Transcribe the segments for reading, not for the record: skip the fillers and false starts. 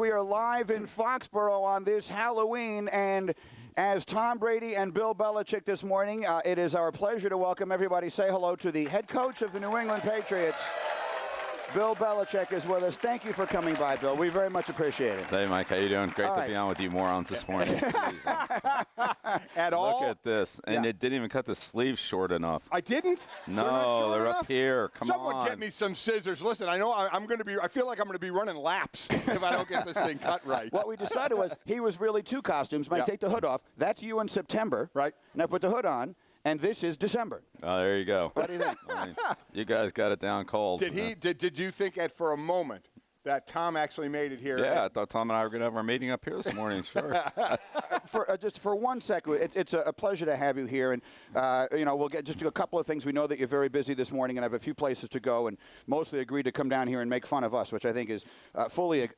We are live in Foxborough on this Halloween, and as Tom Brady and Bill Belichick this morning, it is our pleasure to welcome everybody. Say hello to the head coach of the New England Patriots. Bill Belichick is with us. Thank you for coming by, Bill. We very much appreciate it. Hey, Mike. How you doing? Great to be on with you morons this morning. At all? Look at this. And it didn't even cut the sleeves short enough. I didn't? No, they're up here. Come on. Someone get me some scissors. Listen, I know I feel like I'm going to be running laps if I don't get this thing cut right. What we decided was he was really two costumes. Mike, take the hood off. That's you in September. Right. Now put the hood on. And this is December. Oh, there you go. What do you think? I mean, you guys got it down cold. Did you think for a moment that Tom actually made it here? Yeah, I thought Tom and I were going to have our meeting up here this morning. Sure. Just for 1 second, it's a pleasure to have you here, and we'll get just to a couple of things. We know that you're very busy this morning, and have a few places to go, and mostly agreed to come down here and make fun of us, which I think is fully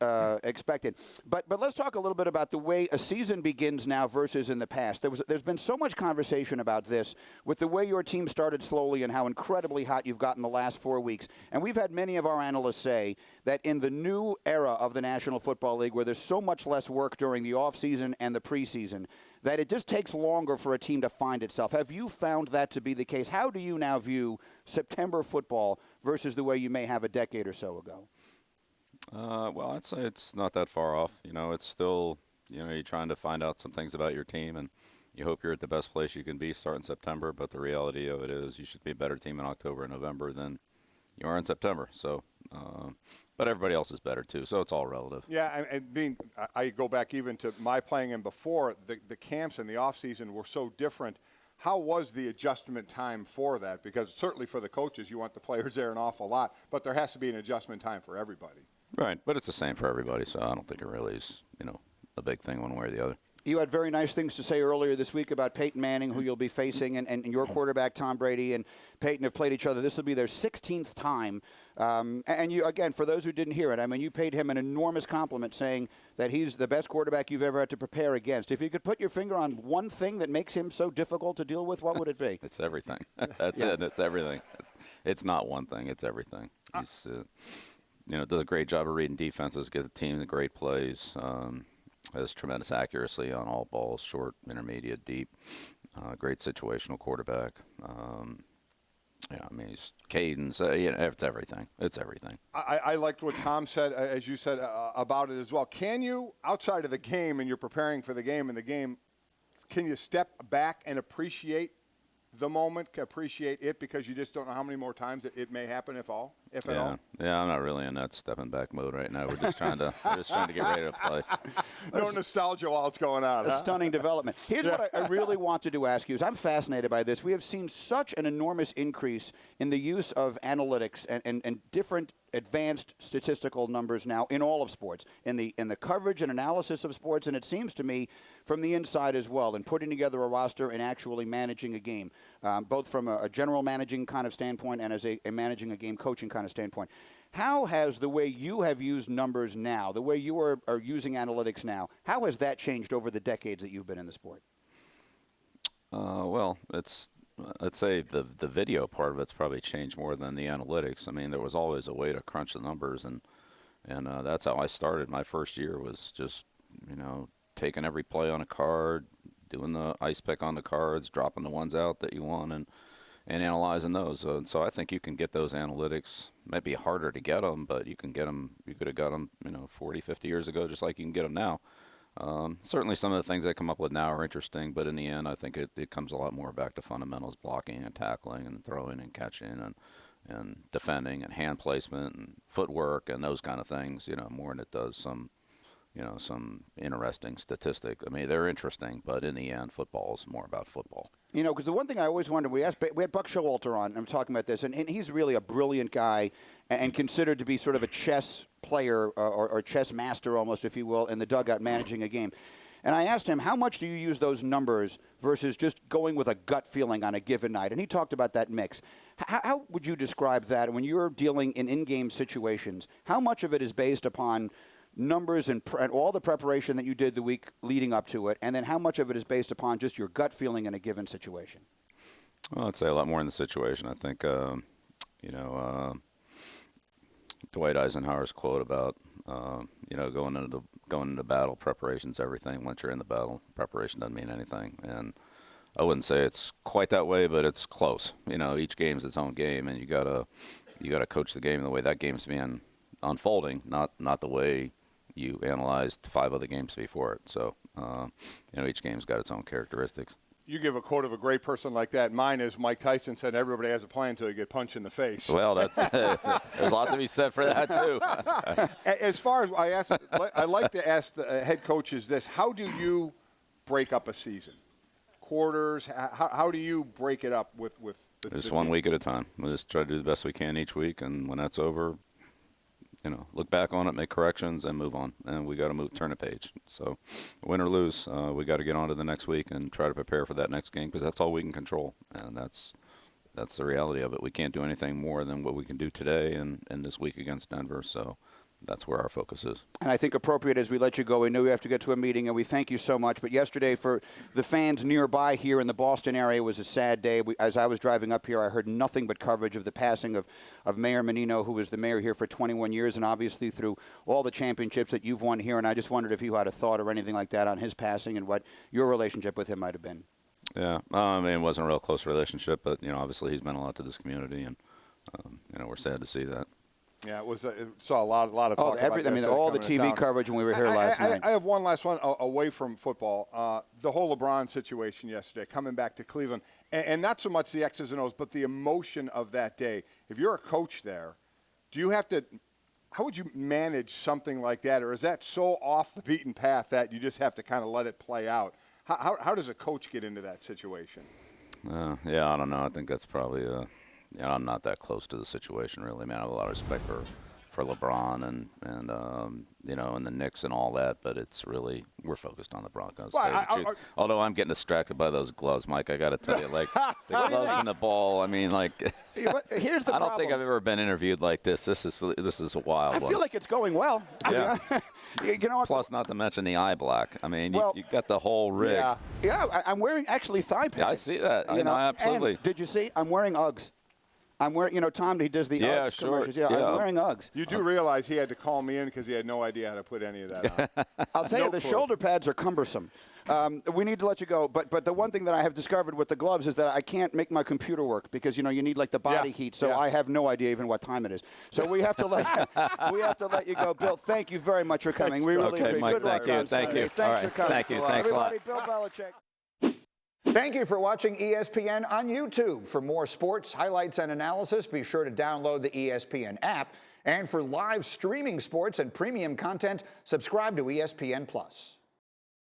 expected. But let's talk a little bit about the way a season begins now versus in the past. There's been so much conversation about this with the way your team started slowly and how incredibly hot you've gotten the last 4 weeks, and we've had many of our analysts say that in the new era of the National Football League, where there's so much less work during the offseason and the preseason, that it just takes longer for a team to find itself. Have you found that to be the case? How do you now view September football versus the way you may have a decade or so ago? Well, I'd say it's not that far off. It's still, you're trying to find out some things about your team, and you hope you're at the best place you can be starting September, but the reality of it is you should be a better team in October and November than you are in September. So, but everybody else is better too, so it's all relative. Yeah, I go back even to my playing, and before the camps and the off season were so different. How was the adjustment time for that? Because certainly for the coaches, you want the players there an awful lot, but there has to be an adjustment time for everybody. Right, but it's the same for everybody, so I don't think it really is, a big thing one way or the other. You had very nice things to say earlier this week about Peyton Manning, who you'll be facing, and your quarterback, Tom Brady, and Peyton have played each other. This will be their 16th time. And you, again, for those who didn't hear it, I mean, you paid him an enormous compliment saying that he's the best quarterback you've ever had to prepare against. If you could put your finger on one thing that makes him so difficult to deal with, what would it be? It's everything. That's it. It's everything. It's not one thing. It's everything. He's, does a great job of reading defenses, get the team the great plays. Has tremendous accuracy on all balls, short, intermediate, deep. Great situational quarterback. He's cadence. It's everything. It's everything. I liked what Tom said, as you said, about it as well. Can you, outside of the game, and you're preparing for the game, can you step back and appreciate the moment, appreciate it, because you just don't know how many more times it may happen, if at all? Yeah, I'm not really in that stepping back mode right now. We're just trying to get ready to play. No nostalgia while it's going on. A stunning development. Here's what I really wanted to ask you, is I'm fascinated by this. We have seen such an enormous increase in the use of analytics and different advanced statistical numbers now in all of sports, in the coverage and analysis of sports, and it seems to me from the inside as well, in putting together a roster and actually managing a game, both from a general managing kind of standpoint and as a managing a game coaching kind of standpoint. How has the way you have used numbers now, the way you are using analytics now, how has that changed over the decades that you've been in the sport? Well, I'd say the video part of it's probably changed more than the analytics. I mean, there was always a way to crunch the numbers, and that's how I started. My first year was just, taking every play on a card, doing the ice pick on the cards, dropping the ones out that you want, and analyzing those. So I think you can get those analytics. Might be harder to get them, but you can get them. You could have got them, 40, 50 years ago, just like you can get them now. Certainly some of the things they come up with now are interesting, but in the end, I think it comes a lot more back to fundamentals, blocking and tackling and throwing and catching and defending and hand placement and footwork and those kind of things, more than it does some interesting statistic. I mean, they're interesting, but in the end, football is more about football. Because the one thing I always wondered, we had Buck Showalter on, I'm talking about this, and he's really a brilliant guy and considered to be sort of a chess player or chess master almost, if you will, in the dugout managing a game. And I asked him, how much do you use those numbers versus just going with a gut feeling on a given night? And he talked about that mix. How would you describe that when you're dealing in-game situations? How much of it is based upon numbers and all the preparation that you did the week leading up to it, and then how much of it is based upon just your gut feeling in a given situation? Well, I'd say a lot more in the situation. I think, Dwight Eisenhower's quote about going into battle, preparation's everything. Once you're in the battle, preparation doesn't mean anything. And I wouldn't say it's quite that way, but it's close. Each game's its own game, and you gotta coach the game the way that game's being unfolding, not the way you analyzed 5 other games before it. So each game's got its own characteristics. You give a quote of a great person like that. Mine is Mike Tyson said, "Everybody has a plan until you get punched in the face." Well, there's a lot to be said for that too. As far as I like to ask the head coaches this: how do you break up a season? Quarters? How do you break it up with the Just team? 1 week at a time. We'll just try to do the best we can each week, and when that's over, look back on it, make corrections, and move on. And we got to turn a page. So, win or lose, we got to get on to the next week and try to prepare for that next game, because that's all we can control, and that's the reality of it. We can't do anything more than what we can do today and this week against Denver. So that's where our focus is. And I think appropriate as we let you go, we know we have to get to a meeting, and we thank you so much. But yesterday, for the fans nearby here in the Boston area, was a sad day. As I was driving up here, I heard nothing but coverage of the passing of Mayor Menino, who was the mayor here for 21 years, and obviously through all the championships that you've won here. And I just wondered if you had a thought or anything like that on his passing and what your relationship with him might have been. Yeah, it wasn't a real close relationship, but obviously he's meant a lot to this community, and we're sad to see that. Yeah, it saw a lot of talk about everything. I mean, all the TV coverage when we were here last night. I have one last one away from football. The whole LeBron situation yesterday, coming back to Cleveland, and not so much the X's and O's, but the emotion of that day. If you're a coach there, how would you manage something like that? Or is that so off the beaten path that you just have to kind of let it play out? How does a coach get into that situation? Yeah, I don't know. I think that's probably I'm not that close to the situation, really. Man, I have a lot of respect for LeBron and the Knicks and all that, but it's really, we're focused on the Broncos. Well, although I'm getting distracted by those gloves, Mike. I got to tell you, like the gloves and the ball. I mean, like here's the I don't problem. think I've ever been interviewed like this. This is a wild one. I feel like it's going well. Yeah. You know what? Plus, not to mention the eye black. I mean, you got the whole rig. Yeah, I'm wearing actually thigh pads. Yeah, I see that. Absolutely. And did you see? I'm wearing Uggs. I'm wearing, Tom, he does the Uggs commercials. Yeah, I'm wearing Uggs. You do realize he had to call me in because he had no idea how to put any of that on. I'll tell you, the shoulder pads are cumbersome. We need to let you go. But the one thing that I have discovered with the gloves is that I can't make my computer work because, you need like the body heat. So I have no idea even what time it is. So we have to let you go. Bill, thank you very much for coming. We really appreciate it. Mike, Good luck on Sunday. Thanks for coming. Thank you. Thanks a lot. Bill Belichick. Thank you for watching ESPN on YouTube. For more sports, highlights, and analysis, be sure to download the ESPN app. And for live streaming sports and premium content, subscribe to ESPN+.